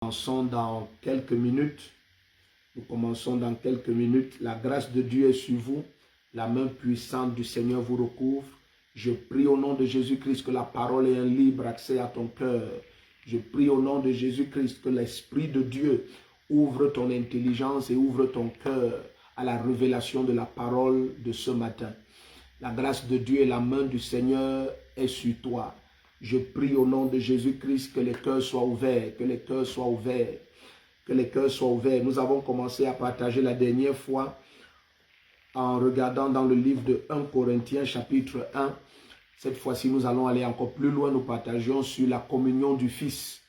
Commençons dans quelques minutes. Nous commençons dans quelques minutes. La grâce de Dieu est sur vous. La main puissante du Seigneur vous recouvre. Je prie au nom de Jésus-Christ que la parole ait un libre accès à ton cœur. Je prie au nom de Jésus-Christ que l'Esprit de Dieu ouvre ton intelligence et ouvre ton cœur à la révélation de la parole de ce matin. La grâce de Dieu et la main du Seigneur est sur toi. Je prie au nom de Jésus-Christ que les cœurs soient ouverts, que les cœurs soient ouverts, que les cœurs soient ouverts. Nous avons commencé à partager la dernière fois en regardant dans le livre de 1 Corinthiens chapitre 1. Cette fois-ci, nous allons aller encore plus loin. Nous partageons sur la communion du Fils.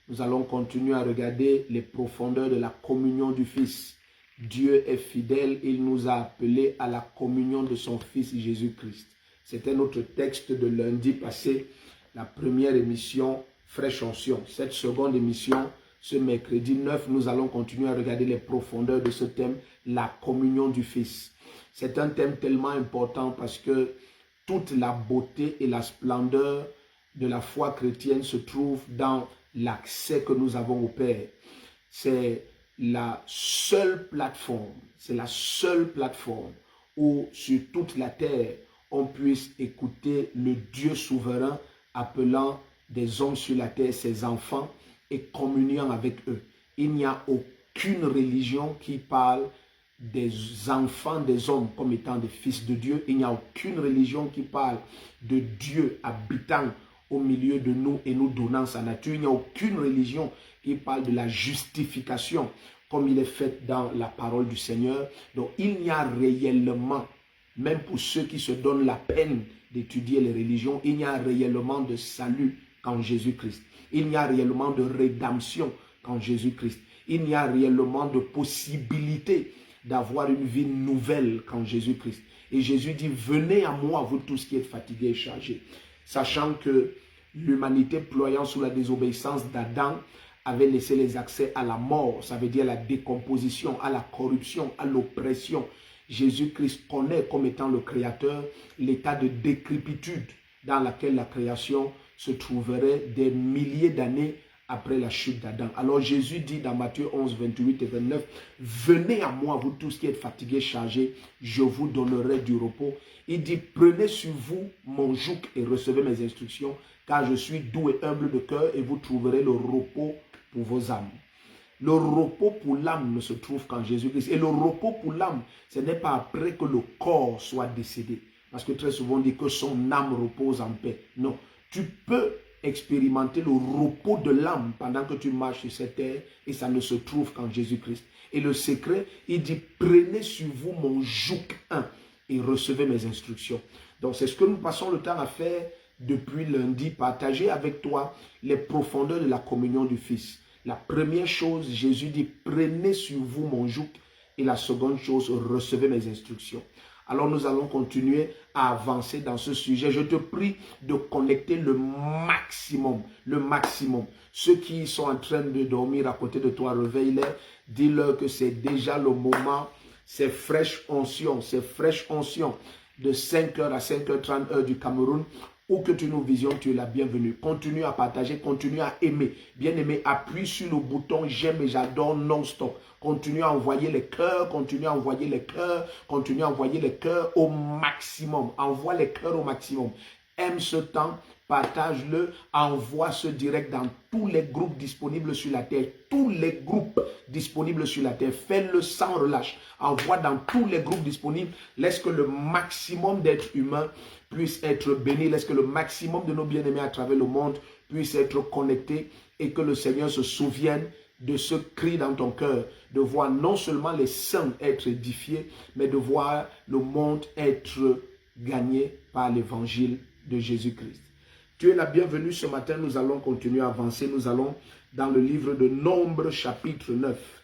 Nous allons continuer à regarder les profondeurs de la communion du Fils. Dieu est fidèle, il nous a appelés à la communion de son Fils Jésus-Christ. C'était notre texte de lundi passé, la première émission Fraîche Onction. Cette seconde émission, ce mercredi 9, nous allons continuer à regarder les profondeurs de ce thème, la communion du Fils. C'est un thème tellement important parce que toute la beauté et la splendeur de la foi chrétienne se trouve dans l'accès que nous avons au Père. C'est la seule plateforme où sur toute la terre, on puisse écouter le Dieu souverain appelant des hommes sur la terre ses enfants et communiant avec eux. Il n'y a aucune religion qui parle des enfants des hommes comme étant des fils de Dieu. Il n'y a aucune religion qui parle de Dieu habitant au milieu de nous et nous donnant sa nature. Il n'y a aucune religion qui parle de la justification comme il est fait dans la parole du Seigneur. Donc il n'y a réellement, même pour ceux qui se donnent la peine d'étudier les religions, il n'y a réellement de salut qu'en Jésus-Christ. Il n'y a réellement de rédemption qu'en Jésus-Christ. Il n'y a réellement de possibilité d'avoir une vie nouvelle qu'en Jésus-Christ. Et Jésus dit, venez à moi, vous tous qui êtes fatigués et chargés. Sachant que l'humanité ployant sous la désobéissance d'Adam avait laissé les accès à la mort, ça veut dire à la décomposition, à la corruption, à l'oppression. Jésus-Christ connaît comme étant le Créateur l'état de décrépitude dans laquelle la création se trouverait des milliers d'années après la chute d'Adam. Alors Jésus dit dans Matthieu 11, 28 et 29, « Venez à moi, vous tous qui êtes fatigués, chargés, je vous donnerai du repos. » Il dit, « Prenez sur vous mon joug et recevez mes instructions, car je suis doux et humble de cœur et vous trouverez le repos pour vos âmes. » Le repos pour l'âme ne se trouve qu'en Jésus-Christ. Et le repos pour l'âme, ce n'est pas après que le corps soit décédé. Parce que très souvent on dit que son âme repose en paix. Non, tu peux expérimenter le repos de l'âme pendant que tu marches sur cette terre et ça ne se trouve qu'en Jésus-Christ. Et le secret, il dit, prenez sur vous mon joug et recevez mes instructions. Donc c'est ce que nous passons le temps à faire depuis lundi, partager avec toi les profondeurs de la communion du Fils. La première chose, Jésus dit, prenez sur vous mon joug. Et la seconde chose, recevez mes instructions. Alors nous allons continuer à avancer dans ce sujet. Je te prie de connecter le maximum. Ceux qui sont en train de dormir à côté de toi, réveille-les. Dis-leur que c'est déjà le moment. C'est fraîche onction de 5h à 5h30 heure du Cameroun. Où que tu nous visionnes, tu es la bienvenue. Continue à partager, continue à aimer. Bien-aimé, appuie sur le bouton j'aime et j'adore non-stop. Continue à envoyer les cœurs, continue à envoyer les cœurs, continue à envoyer les cœurs au maximum. Envoie les cœurs au maximum. Aime ce temps, partage-le, envoie ce direct dans tous les groupes disponibles sur la terre. Tous les groupes disponibles sur la terre. Fais-le sans relâche. Envoie dans tous les groupes disponibles. Laisse que le maximum d'êtres humains puisse être béni. Laisse que le maximum de nos bien-aimés à travers le monde puisse être connectés et que le Seigneur se souvienne de ce cri dans ton cœur, de voir non seulement les saints être édifiés, mais de voir le monde être gagné par l'évangile de Jésus-Christ. Tu es la bienvenue ce matin, nous allons continuer à avancer. Nous allons dans le livre de Nombres chapitre 9.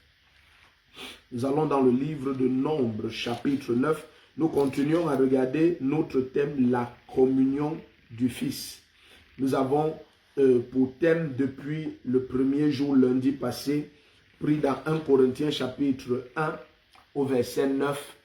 Nous allons dans le livre de Nombres chapitre 9. Nous continuons à regarder notre thème, la communion du Fils. Nous avons pour thème depuis le premier jour, lundi passé, pris dans 1 Corinthiens chapitre 1 au verset 9,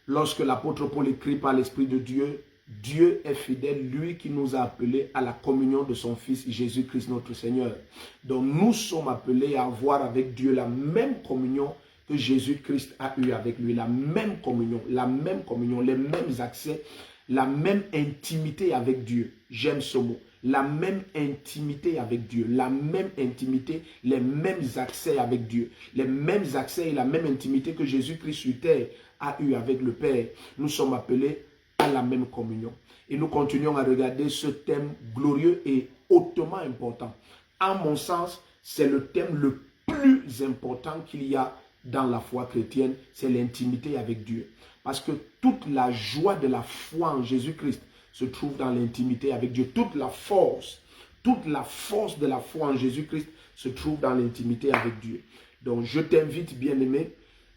lorsque l'apôtre Paul écrit par l'Esprit de Dieu Dieu est fidèle, lui qui nous a appelés à la communion de son Fils Jésus-Christ notre Seigneur. Donc nous sommes appelés à avoir avec Dieu la même communion que Jésus-Christ a eu avec lui. La même communion, les mêmes accès, la même intimité avec Dieu. J'aime ce mot. La même intimité avec Dieu, la même intimité, les mêmes accès avec Dieu, les mêmes accès et la même intimité que Jésus-Christ sur terre a eu avec le Père. Nous sommes appelés à la même communion. Et nous continuons à regarder ce thème glorieux et hautement important. À mon sens, c'est le thème le plus important qu'il y a dans la foi chrétienne, c'est l'intimité avec Dieu. Parce que toute la joie de la foi en Jésus-Christ se trouve dans l'intimité avec Dieu. Toute la force de la foi en Jésus-Christ se trouve dans l'intimité avec Dieu. Donc je t'invite, bien-aimé,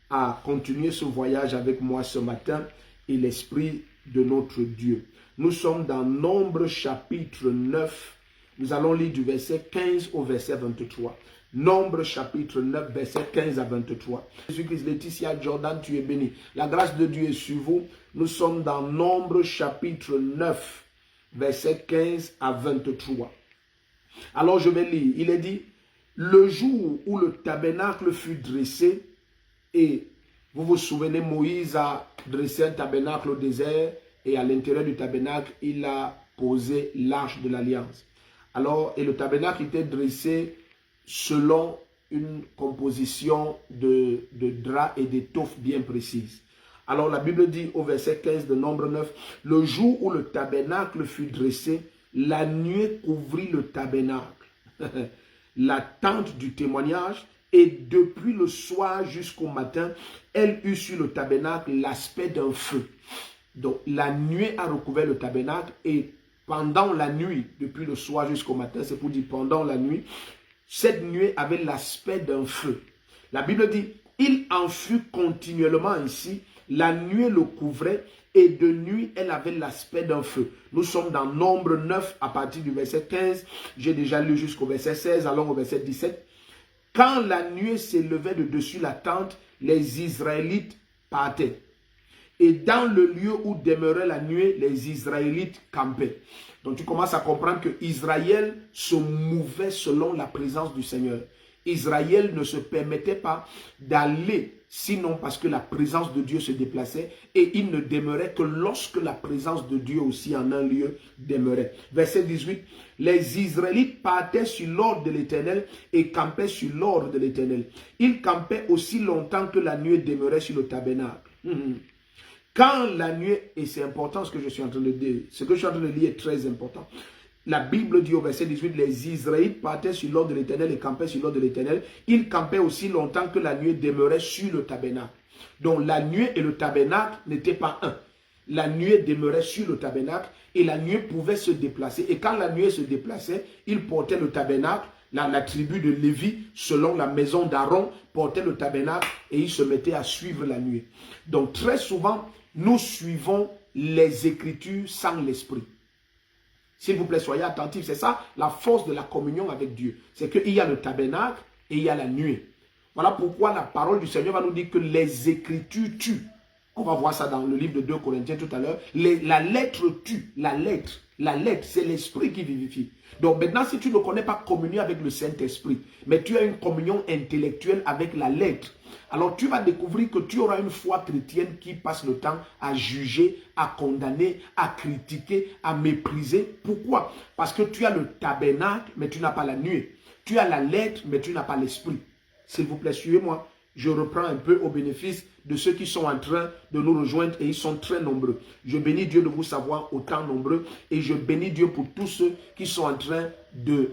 à continuer ce voyage avec moi ce matin et l'Esprit de notre Dieu. Nous sommes dans Nombre chapitre 9. Nous allons lire du verset 15 au verset 23. Nombre chapitre 9, verset 15 à 23. Jésus-Christ, Laetitia, Jordan, tu es béni. La grâce de Dieu est sur vous. Nous sommes dans Nombre chapitre 9, verset 15 à 23. Alors je vais lire. Il est dit, le jour où le tabernacle fut dressé, et vous vous souvenez, Moïse a dressé un tabernacle au désert, et à l'intérieur du tabernacle, il a posé l'arche de l'alliance. Alors, et le tabernacle était dressé selon une composition de draps et d'étoffes bien précises. Alors la Bible dit au verset 15 de Nombre 9, « Le jour où le tabernacle fut dressé, la nuée couvrit le tabernacle, la tente du témoignage, et depuis le soir jusqu'au matin, elle eut sur le tabernacle l'aspect d'un feu. » Donc la nuée a recouvert le tabernacle et pendant la nuit, depuis le soir jusqu'au matin, c'est pour dire pendant la nuit, cette nuée avait l'aspect d'un feu. La Bible dit, il en fut continuellement ainsi, la nuée le couvrait et de nuit, elle avait l'aspect d'un feu. Nous sommes dans Nombre 9 à partir du verset 15. J'ai déjà lu jusqu'au verset 16, allons au verset 17. Quand la nuée s'élevait de dessus la tente, les Israélites partaient. Et dans le lieu où demeurait la nuée, les Israélites campaient. Donc tu commences à comprendre que Israël se mouvait selon la présence du Seigneur. Israël ne se permettait pas d'aller, sinon parce que la présence de Dieu se déplaçait, et il ne demeurait que lorsque la présence de Dieu aussi en un lieu demeurait. Verset 18, les Israélites partaient sur l'ordre de l'Éternel et campaient sur l'ordre de l'Éternel. Ils campaient aussi longtemps que la nuée demeurait sur le tabernacle. Quand la nuée, et c'est important ce que je suis en train de dire, ce que je suis en train de lire est très important. La Bible dit au verset 18, les Israélites partaient sur l'ordre de l'Éternel et campaient sur l'ordre de l'Éternel. Ils campaient aussi longtemps que la nuée demeurait sur le tabernacle. Donc la nuée et le tabernacle n'étaient pas un. La nuée demeurait sur le tabernacle et la nuée pouvait se déplacer. Et quand la nuée se déplaçait, ils portaient le tabernacle. La tribu de Lévi, selon la maison d'Aaron, portait le tabernacle et ils se mettaient à suivre la nuée. Donc très souvent, nous suivons les Écritures sans l'Esprit. S'il vous plaît, soyez attentifs. C'est ça la force de la communion avec Dieu. C'est qu'il y a le tabernacle et il y a la nuée. Voilà pourquoi la parole du Seigneur va nous dire que les Écritures tuent. On va voir ça dans le livre de 2 Corinthiens tout à l'heure. La lettre tue. La lettre, c'est l'esprit qui vivifie. Donc maintenant, si tu ne connais pas communier avec le Saint-Esprit, mais tu as une communion intellectuelle avec la lettre, alors tu vas découvrir que tu auras une foi chrétienne qui passe le temps à juger, à condamner, à critiquer, à mépriser. Pourquoi? Parce que tu as le tabernacle, mais tu n'as pas la nuée. Tu as la lettre, mais tu n'as pas l'esprit. S'il vous plaît, suivez-moi. Je reprends un peu au bénéfice de ceux qui sont en train de nous rejoindre et ils sont très nombreux. Je bénis Dieu de vous savoir autant nombreux et je bénis Dieu pour tous ceux qui sont en train de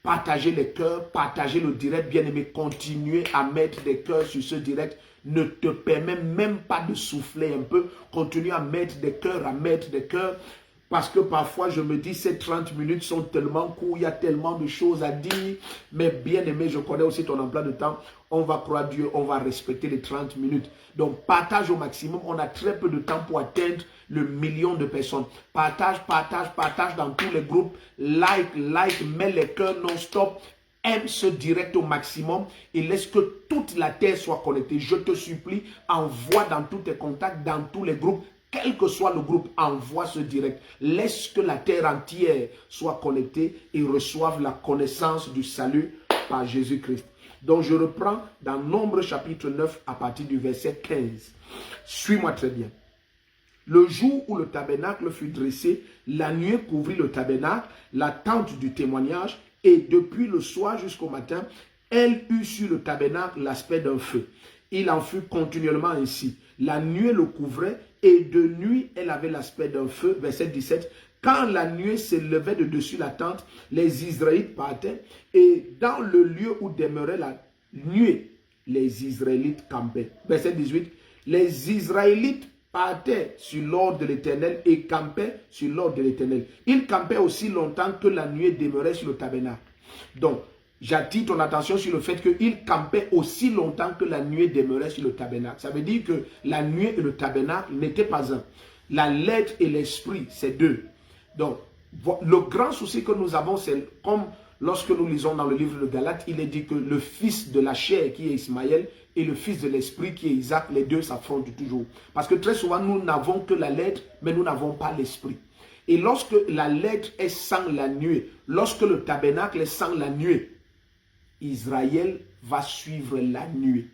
partager les cœurs, partager le direct. Bien-aimé, continuez à mettre des cœurs sur ce direct. Ne te permets même pas de souffler un peu. Continue à mettre des cœurs, à mettre des cœurs. Parce que parfois, je me dis, ces 30 minutes sont tellement courts, il y a tellement de choses à dire. Mais bien aimé, je connais aussi ton emploi de temps. On va croire Dieu, on va respecter les 30 minutes. Donc, partage au maximum. On a très peu de temps pour atteindre le million de personnes. Partage dans tous les groupes. Like, mets les cœurs non-stop. Aime ce direct au maximum et laisse que toute la terre soit connectée. Je te supplie, envoie dans tous tes contacts, dans tous les groupes. quel que soit le groupe, envoie ce direct. Laisse que la terre entière soit connectée et reçoive la connaissance du salut par Jésus-Christ. Donc je reprends dans Nombre chapitre 9 à partir du verset 15. Suis-moi très bien. Le jour où le tabernacle fut dressé, la nuée couvrit le tabernacle, la tente du témoignage, et depuis le soir jusqu'au matin, elle eut sur le tabernacle l'aspect d'un feu. Il en fut continuellement ainsi. La nuée le couvrait, et de nuit, elle avait l'aspect d'un feu. Verset 17. Quand la nuée s'élevait de dessus la tente, les Israélites partaient, et dans le lieu où demeurait la nuée, les Israélites campaient. Verset 18. Les Israélites partaient sur l'ordre de l'Éternel et campaient sur l'ordre de l'Éternel. Ils campaient aussi longtemps que la nuée demeurait sur le tabernacle. Donc, j'attire ton attention sur le fait qu'ils campaient aussi longtemps que la nuée demeurait sur le tabernacle. Ça veut dire que la nuée et le tabernacle n'étaient pas un. La lettre et l'esprit, c'est deux. Donc, le grand souci que nous avons, c'est comme lorsque nous lisons dans le livre de Galates, il est dit que le fils de la chair qui est Ismaël et le fils de l'esprit qui est Isaac, les deux s'affrontent toujours. Parce que très souvent, nous n'avons que la lettre, mais nous n'avons pas l'esprit. Et lorsque la lettre est sans la nuée, lorsque le tabernacle est sans la nuée, Israël va suivre la nuée.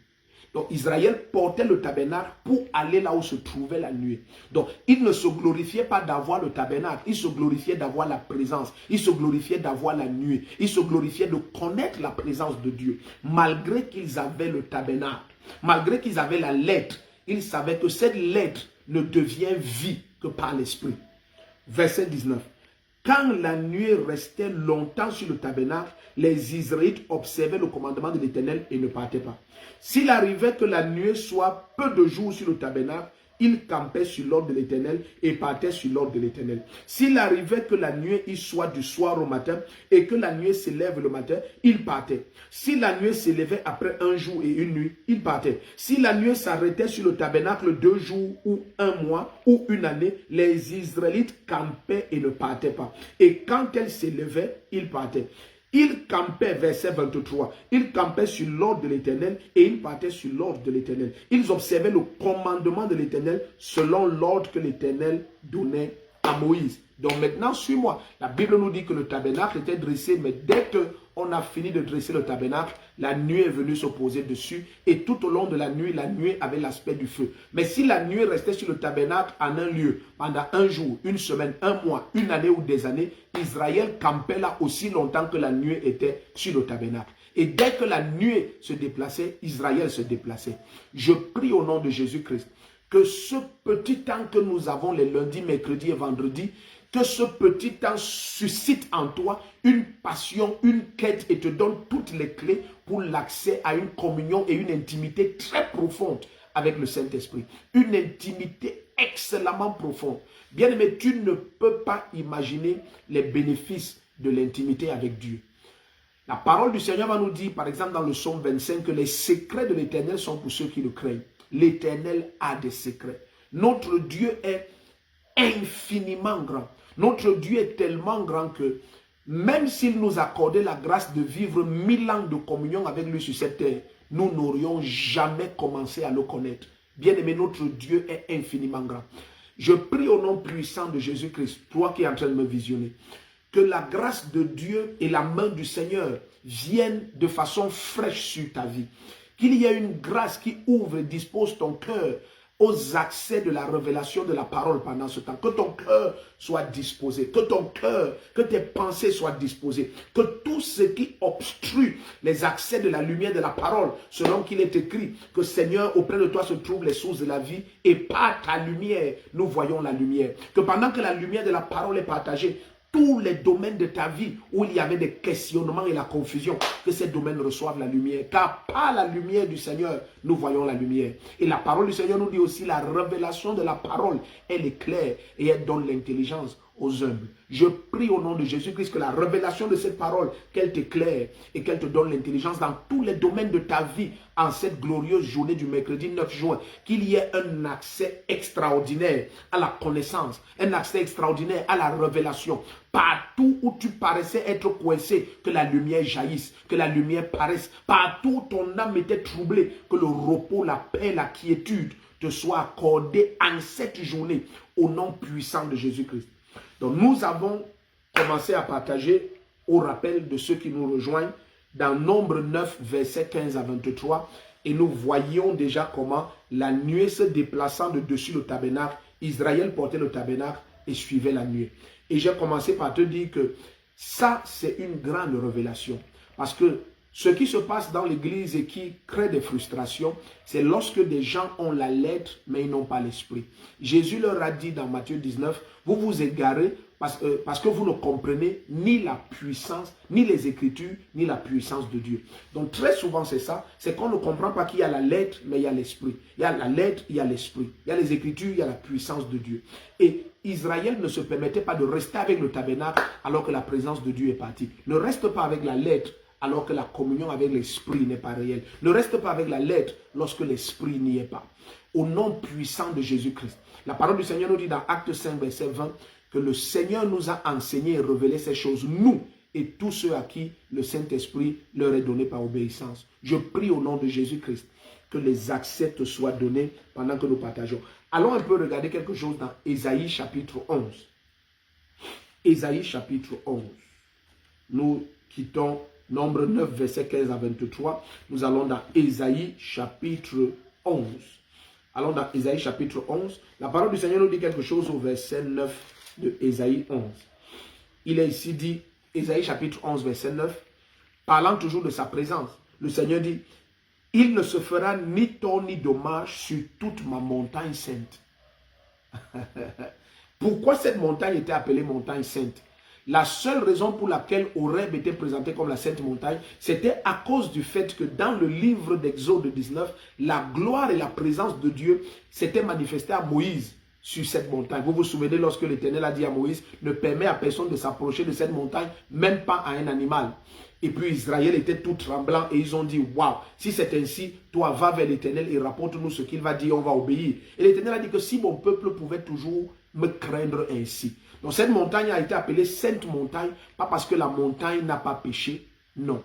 Donc Israël portait le tabernacle pour aller là où se trouvait la nuée. Donc il ne se glorifiait pas d'avoir le tabernacle, il se glorifiait d'avoir la présence, il se glorifiait d'avoir la nuée, il se glorifiait de connaître la présence de Dieu. Malgré qu'ils avaient le tabernacle, malgré qu'ils avaient la lettre, ils savaient que cette lettre ne devient vie que par l'esprit. Verset 19. Quand la nuée restait longtemps sur le tabernacle, les Israélites observaient le commandement de l'Éternel et ne partaient pas. S'il arrivait que la nuée soit peu de jours sur le tabernacle, ils campaient sur l'ordre de l'Éternel et partaient sur l'ordre de l'Éternel. S'il arrivait que la nuée y soit du soir au matin et que la nuée s'élève le matin, ils partaient. Si la nuée s'élevait après un jour et une nuit, ils partaient. Si la nuée s'arrêtait sur le tabernacle 2 jours ou 1 mois ou une année, les Israélites campaient et ne partaient pas. Et quand elle s'élevait, ils partaient. Ils campaient, verset 23, ils campaient sur l'ordre de l'Éternel et ils partaient sur l'ordre de l'Éternel. Ils observaient le commandement de l'Éternel selon l'ordre que l'Éternel donnait à Moïse. Donc maintenant, suis-moi. La Bible nous dit que le tabernacle était dressé, mais dès qu'on a fini de dresser le tabernacle, la nuée est venue se poser dessus et tout au long de la nuée avait l'aspect du feu. Mais si la nuée restait sur le tabernacle en un lieu, pendant un jour, une semaine, un mois, une année ou des années, Israël campait là aussi longtemps que la nuée était sur le tabernacle. Et dès que la nuée se déplaçait, Israël se déplaçait. Je prie au nom de Jésus-Christ que ce petit temps que nous avons les lundis, mercredis et vendredis, que ce petit temps suscite en toi une passion, une quête et te donne toutes les clés pour l'accès à une communion et une intimité très profonde avec le Saint-Esprit. Une intimité excellemment profonde. Bien-aimé, tu ne peux pas imaginer les bénéfices de l'intimité avec Dieu. La parole du Seigneur va nous dire, par exemple dans le psaume 25, que les secrets de l'Éternel sont pour ceux qui le craignent. L'Éternel a des secrets. Notre Dieu est infiniment grand. Notre Dieu est tellement grand que même s'il nous accordait la grâce de vivre 1000 ans de communion avec lui sur cette terre, nous n'aurions jamais commencé à le connaître. Bien-aimé, notre Dieu est infiniment grand. Je prie au nom puissant de Jésus-Christ, toi qui es en train de me visionner, que la grâce de Dieu et la main du Seigneur viennent de façon fraîche sur ta vie. Qu'il y ait une grâce qui ouvre et dispose ton cœur aux accès de la révélation de la parole pendant ce temps. Que ton cœur soit disposé, que ton cœur, que tes pensées soient disposées, que tout ce qui obstrue les accès de la lumière de la parole, selon qu'il est écrit, que Seigneur, auprès de toi se trouvent les sources de la vie, et par ta lumière, nous voyons la lumière. Que pendant que la lumière de la parole est partagée, tous les domaines de ta vie où il y avait des questionnements et la confusion, que ces domaines reçoivent la lumière. Car par la lumière du Seigneur, nous voyons la lumière. Et la parole du Seigneur nous dit aussi, la révélation de la parole, elle est claire et elle donne l'intelligence aux humbles. Je prie au nom de Jésus-Christ que la révélation de cette parole, qu'elle t'éclaire et qu'elle te donne l'intelligence dans tous les domaines de ta vie en cette glorieuse journée du mercredi 9 juin. Qu'il y ait un accès extraordinaire à la connaissance, un accès extraordinaire à la révélation. Partout où tu paraissais être coincé, que la lumière jaillisse, que la lumière paraisse. Partout où ton âme était troublée, que le repos, la paix, la quiétude te soit accordée en cette journée au nom puissant de Jésus-Christ. Donc nous avons commencé à partager au rappel de ceux qui nous rejoignent dans Nombre 9, versets 15 à 23. Et nous voyions déjà comment la nuée se déplaçant de dessus le tabernacle, Israël portait le tabernacle et suivait la nuée. Et j'ai commencé par te dire que ça, c'est une grande révélation. Parce que ce qui se passe dans l'église et qui crée des frustrations, c'est lorsque des gens ont la lettre, mais ils n'ont pas l'esprit. Jésus leur a dit dans Matthieu 19, vous vous égarez parce que vous ne comprenez ni la puissance, ni les Écritures, ni la puissance de Dieu. Donc très souvent c'est ça, c'est qu'on ne comprend pas qu'il y a la lettre, mais il y a l'esprit. Il y a la lettre, il y a l'esprit. Il y a les Écritures, il y a la puissance de Dieu. Et Israël ne se permettait pas de rester avec le tabernacle alors que la présence de Dieu est partie. Ne reste pas avec la lettre alors que la communion avec l'esprit n'est pas réelle. Ne reste pas avec la lettre lorsque l'esprit n'y est pas. Au nom puissant de Jésus-Christ. La parole du Seigneur nous dit dans Acte 5, verset 20, que le Seigneur nous a enseigné et révélé ces choses, nous et tous ceux à qui le Saint-Esprit leur est donné par obéissance. Je prie au nom de Jésus-Christ que les accès te soient donnés pendant que nous partageons. Allons un peu regarder quelque chose dans Ésaïe chapitre 11. Ésaïe chapitre 11. Nous quittons Nombre 9, verset 15 à 23. Nous allons dans Ésaïe chapitre 11. Allons dans Ésaïe chapitre 11. La parole du Seigneur nous dit quelque chose au verset 9 de Ésaïe 11. Il est ici dit, Ésaïe chapitre 11, verset 9, parlant toujours de sa présence. Le Seigneur dit, « Il ne se fera ni tort ni dommage sur toute ma montagne sainte. » Pourquoi cette montagne était appelée montagne sainte? La seule raison pour laquelle Horeb était présenté comme la sainte montagne, c'était à cause du fait que dans le livre d'Exode 19, la gloire et la présence de Dieu s'étaient manifestées à Moïse sur cette montagne. Vous vous souvenez lorsque l'Éternel a dit à Moïse, ne permet à personne de s'approcher de cette montagne, même pas à un animal. Et puis Israël était tout tremblant et ils ont dit, waouh, si c'est ainsi, toi va vers l'Éternel et rapporte-nous ce qu'il va dire, on va obéir. Et l'Éternel a dit que si mon peuple pouvait toujours me craindre ainsi. Donc cette montagne a été appelée Sainte Montagne, pas parce que la montagne n'a pas péché, non.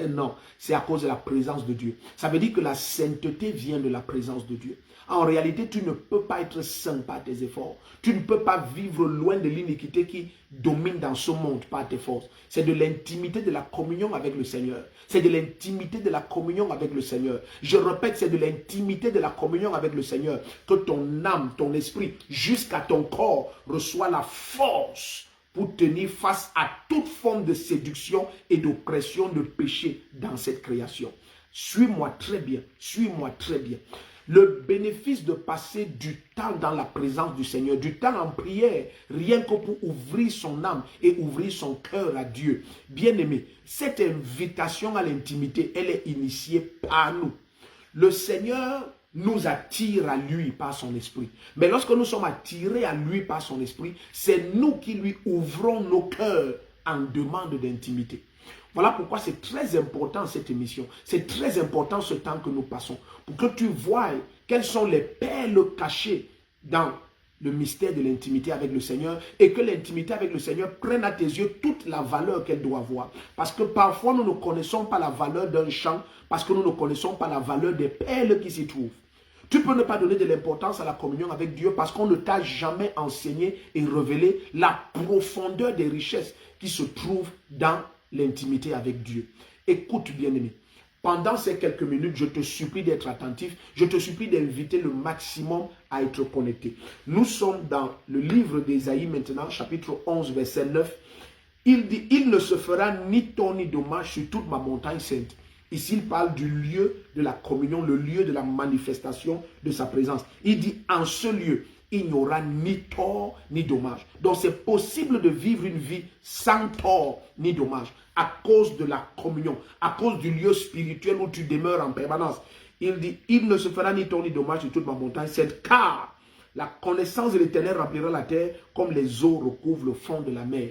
Non, c'est à cause de la présence de Dieu. Ça veut dire que la sainteté vient de la présence de Dieu. En réalité, tu ne peux pas être saint par tes efforts. Tu ne peux pas vivre loin de l'iniquité qui domine dans ce monde par tes forces. C'est de l'intimité de la communion avec le Seigneur. C'est de l'intimité de la communion avec le Seigneur. Je répète, c'est de l'intimité de la communion avec le Seigneur que ton âme, ton esprit, jusqu'à ton corps reçoit la force pour tenir face à toute forme de séduction et d'oppression, de péché dans cette création. Suis-moi très bien, suis-moi très bien. Le bénéfice de passer du temps dans la présence du Seigneur, du temps en prière, rien que pour ouvrir son âme et ouvrir son cœur à Dieu. Bien-aimé, cette invitation à l'intimité, elle est initiée par nous. Le Seigneur nous attire à lui par son esprit. Mais lorsque nous sommes attirés à lui par son esprit, c'est nous qui lui ouvrons nos cœurs en demande d'intimité. Voilà pourquoi c'est très important cette émission. C'est très important ce temps que nous passons. Pour que tu voies quelles sont les perles cachées dans le mystère de l'intimité avec le Seigneur. Et que l'intimité avec le Seigneur prenne à tes yeux toute la valeur qu'elle doit avoir. Parce que parfois nous ne connaissons pas la valeur d'un champ. Parce que nous ne connaissons pas la valeur des perles qui s'y trouvent. Tu peux ne pas donner de l'importance à la communion avec Dieu parce qu'on ne t'a jamais enseigné et révélé la profondeur des richesses qui se trouvent dans l'intimité avec Dieu. Écoute bien-aimé, pendant ces quelques minutes, je te supplie d'être attentif, je te supplie d'inviter le maximum à être connecté. Nous sommes dans le livre d'Ésaïe maintenant, chapitre 11, verset 9. Il dit, il ne se fera ni tort ni dommage sur toute ma montagne sainte. Ici, il parle du lieu de la communion, le lieu de la manifestation de sa présence. Il dit, en ce lieu, il n'y aura ni tort ni dommage. Donc, c'est possible de vivre une vie sans tort ni dommage à cause de la communion, à cause du lieu spirituel où tu demeures en permanence. Il dit, il ne se fera ni tort ni dommage sur toute ma montagne, c'est car la connaissance de l'Éternel remplira la terre comme les eaux recouvrent le fond de la mer.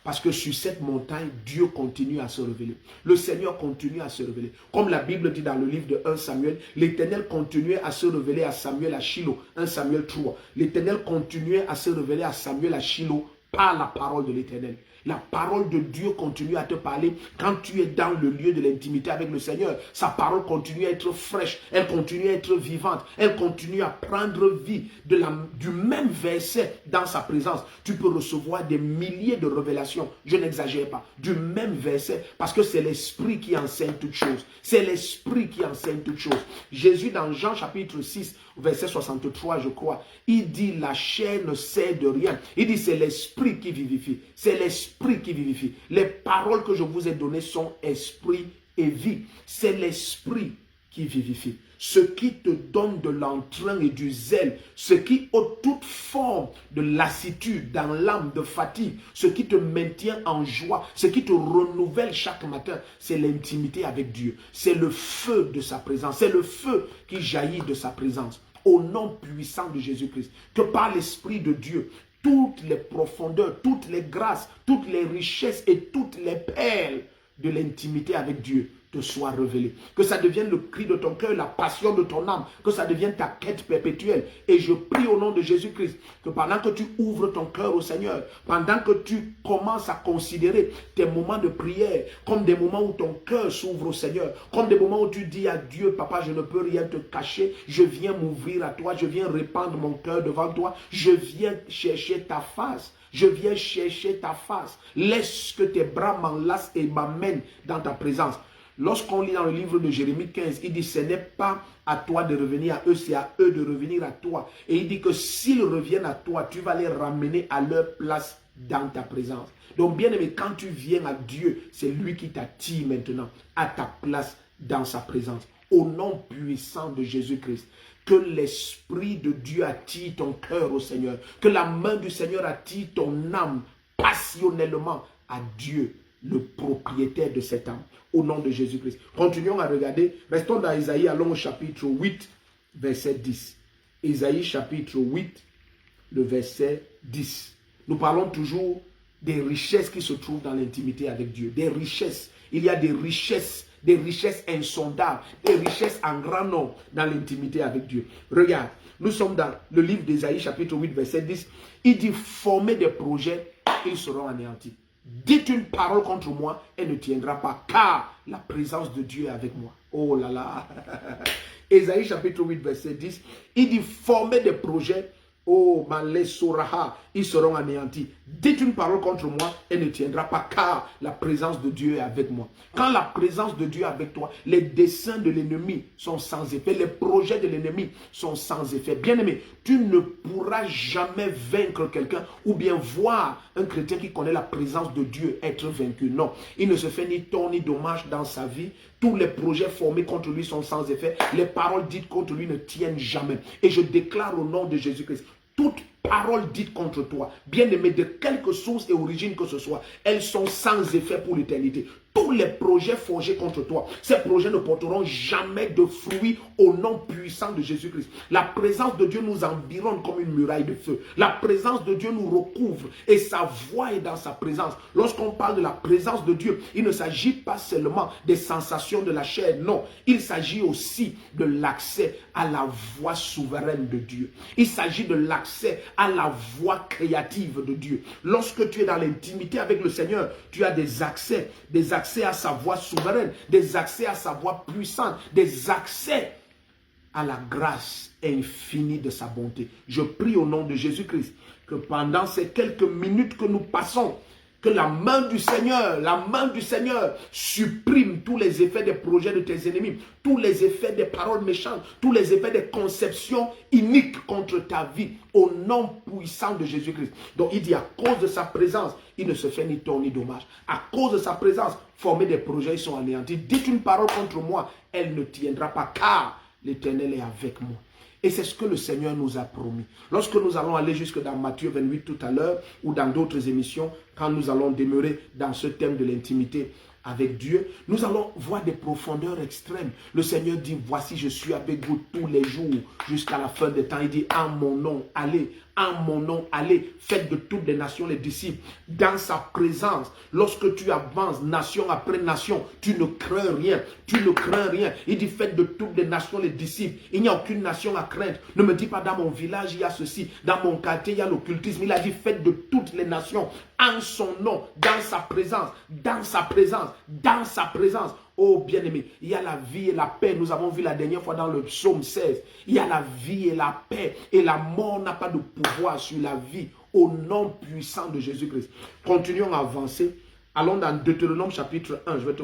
Parce que sur cette montagne, Dieu continue à se révéler. Le Seigneur continue à se révéler. Comme la Bible dit dans le livre de 1 Samuel, l'Éternel continuait à se révéler à Samuel à Shilo. 1 Samuel 3. L'Éternel continuait à se révéler à Samuel à Shilo par la parole de l'Éternel. La parole de Dieu continue à te parler quand tu es dans le lieu de l'intimité avec le Seigneur. Sa parole continue à être fraîche, elle continue à être vivante, elle continue à prendre vie du même verset dans sa présence. Tu peux recevoir des milliers de révélations, je n'exagère pas, du même verset, parce que c'est l'Esprit qui enseigne toutes choses. C'est l'Esprit qui enseigne toutes choses. Jésus dans Jean chapitre 6, verset 63, je crois, il dit la chair ne sert de rien. Il dit c'est l'Esprit qui vivifie. C'est l'Esprit qui vivifie. Les paroles que je vous ai données sont esprit et vie. C'est l'Esprit qui vivifie. Ce qui te donne de l'entrain et du zèle, ce qui ôte toute forme de lassitude dans l'âme, de fatigue, ce qui te maintient en joie, ce qui te renouvelle chaque matin, c'est l'intimité avec Dieu. C'est le feu de sa présence. C'est le feu qui jaillit de sa présence. Au nom puissant de Jésus-Christ, que par l'Esprit de Dieu, toutes les profondeurs, toutes les grâces, toutes les richesses et toutes les perles de l'intimité avec Dieu te soient révélées. Que ça devienne le cri de ton cœur, la passion de ton âme, que ça devienne ta quête perpétuelle. Et je prie au nom de Jésus-Christ que pendant que tu ouvres ton cœur au Seigneur, pendant que tu commences à considérer tes moments de prière comme des moments où ton cœur s'ouvre au Seigneur, comme des moments où tu dis à Dieu, papa, je ne peux rien te cacher, je viens m'ouvrir à toi, je viens répandre mon cœur devant toi, je viens chercher ta face. Je viens chercher ta face. Laisse que tes bras m'enlacent et m'amènent dans ta présence. Lorsqu'on lit dans le livre de Jérémie 15, il dit, ce n'est pas à toi de revenir à eux, c'est à eux de revenir à toi. Et il dit que s'ils reviennent à toi, tu vas les ramener à leur place dans ta présence. Donc bien aimé, quand tu viens à Dieu, c'est lui qui t'attire maintenant à ta place dans sa présence. Au nom puissant de Jésus-Christ. Que l'Esprit de Dieu attire ton cœur au Seigneur. Que la main du Seigneur attire ton âme passionnellement à Dieu, le propriétaire de cette âme. Au nom de Jésus-Christ. Continuons à regarder. Restons dans Isaïe, allons au chapitre 8, verset 10. Isaïe chapitre 8, le verset 10. Nous parlons toujours des richesses qui se trouvent dans l'intimité avec Dieu. Des richesses. Il y a des richesses insondables, des richesses en grand nombre dans l'intimité avec Dieu. Regarde, nous sommes dans le livre d'Isaïe, chapitre 8, verset 10. Il dit, formez des projets, ils seront anéantis. Dites une parole contre moi, elle ne tiendra pas, car la présence de Dieu est avec moi. Oh là là. Isaïe, chapitre 8, verset 10. Il dit, formez des projets, oh, Malé Soraha, ils seront anéantis. Dites une parole contre moi, elle ne tiendra pas, car la présence de Dieu est avec moi. Quand la présence de Dieu est avec toi, les desseins de l'ennemi sont sans effet, les projets de l'ennemi sont sans effet. Bien-aimé, tu ne pourras jamais vaincre quelqu'un ou bien voir un chrétien qui connaît la présence de Dieu être vaincu. Non, il ne se fait ni tort ni dommage dans sa vie. Tous les projets formés contre lui sont sans effet. Les paroles dites contre lui ne tiennent jamais. Et je déclare au nom de Jésus-Christ, toute parole dite contre toi, bien-aimé, de quelque source et origine que ce soit, elles sont sans effet pour l'éternité. Tous les projets forgés contre toi, ces projets ne porteront jamais de fruits au nom puissant de Jésus-Christ. La présence de Dieu nous environne comme une muraille de feu. La présence de Dieu nous recouvre et sa voix est dans sa présence. Lorsqu'on parle de la présence de Dieu, il ne s'agit pas seulement des sensations de la chair, non. Il s'agit aussi de l'accès à la voix souveraine de Dieu. Il s'agit de l'accès à la voix créative de Dieu. Lorsque tu es dans l'intimité avec le Seigneur, tu as des accès à sa voix souveraine, des accès à sa voix puissante, des accès à la grâce infinie de sa bonté. Je prie au nom de Jésus-Christ que pendant ces quelques minutes que nous passons, que la main du Seigneur supprime tous les effets des projets de tes ennemis, tous les effets des paroles méchantes, tous les effets des conceptions iniques contre ta vie, au nom puissant de Jésus-Christ. Donc il dit, à cause de sa présence, il ne se fait ni tort ni dommage. À cause de sa présence, former des projets, ils sont anéantis. Dites une parole contre moi, elle ne tiendra pas, car l'Éternel est avec moi. Et c'est ce que le Seigneur nous a promis. Lorsque nous allons aller jusque dans Matthieu 28 tout à l'heure, ou dans d'autres émissions, quand nous allons demeurer dans ce thème de l'intimité avec Dieu, nous allons voir des profondeurs extrêmes. Le Seigneur dit, voici je suis avec vous tous les jours jusqu'à la fin des temps. Il dit, en mon nom, allez en mon nom. Allez, faites de toutes les nations les disciples. Dans sa présence, lorsque tu avances nation après nation, tu ne crains rien. Tu ne crains rien. Il dit, faites de toutes les nations les disciples. Il n'y a aucune nation à craindre. Ne me dis pas, dans mon village, il y a ceci. Dans mon quartier, il y a l'occultisme. Il a dit, faites de toutes les nations en son nom, dans sa présence, dans sa présence, dans sa présence. Oh bien-aimé, il y a la vie et la paix. Nous avons vu la dernière fois dans le psaume 16. Il y a la vie et la paix. Et la mort n'a pas de pouvoir sur la vie. Au nom puissant de Jésus-Christ. Continuons à avancer. Allons dans Deutéronome chapitre 1. Je vais te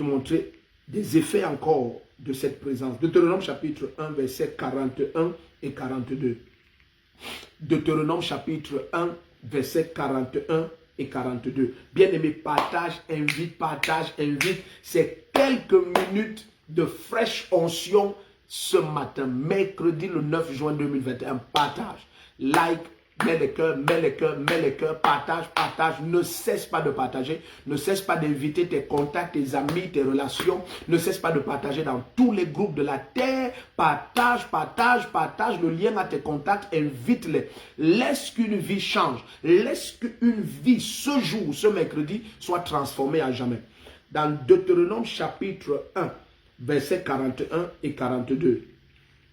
montrer des effets encore de cette présence. Deutéronome chapitre 1, versets 41 et 42. Deutéronome chapitre 1, versets 41 et 42. Bien-aimé, partage, invite. C'est quelques minutes de fraîche onction ce matin, mercredi le 9 juin 2021. Partage, like, mets les cœurs, partage, ne cesse pas de partager, ne cesse pas d'inviter tes contacts, tes amis, tes relations, ne cesse pas de partager dans tous les groupes de la terre, partage le lien à tes contacts, invite-les, laisse qu'une vie change, laisse qu'une vie ce jour, ce mercredi, soit transformée à jamais. Dans Deutéronome chapitre 1, versets 41 et 42,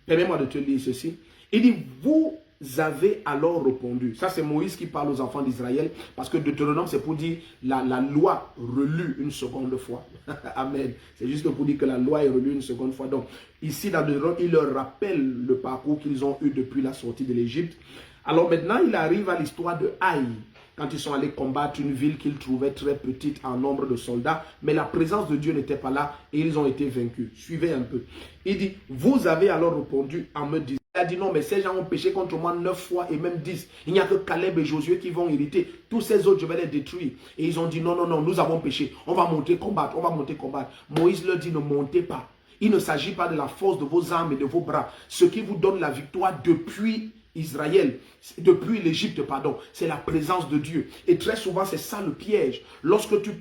permets-moi de te lire ceci, il dit, vous avez alors répondu. Ça, c'est Moïse qui parle aux enfants d'Israël, parce que Deutéronome, c'est pour dire la loi relue une seconde fois. Amen. C'est juste pour dire que la loi est relue une seconde fois. Donc, ici, dans Deutéronome, il leur rappelle le parcours qu'ils ont eu depuis la sortie de l'Égypte. Alors maintenant, il arrive à l'histoire de Haï, quand ils sont allés combattre une ville qu'ils trouvaient très petite en nombre de soldats, mais la présence de Dieu n'était pas là et ils ont été vaincus. Suivez un peu. Il dit, vous avez alors répondu en me disant, il a dit non, mais ces gens ont péché contre moi 9 fois et même 10. Il n'y a que Caleb et Josué qui vont hériter. Tous ces autres, je vais les détruire. Et ils ont dit non, nous avons péché. On va monter combattre, Moïse leur dit ne montez pas. Il ne s'agit pas de la force de vos armes et de vos bras. Ce qui vous donne la victoire depuis Israël, depuis l'Égypte, pardon, c'est la présence de Dieu. Et très souvent, c'est ça le piège. Lorsque tu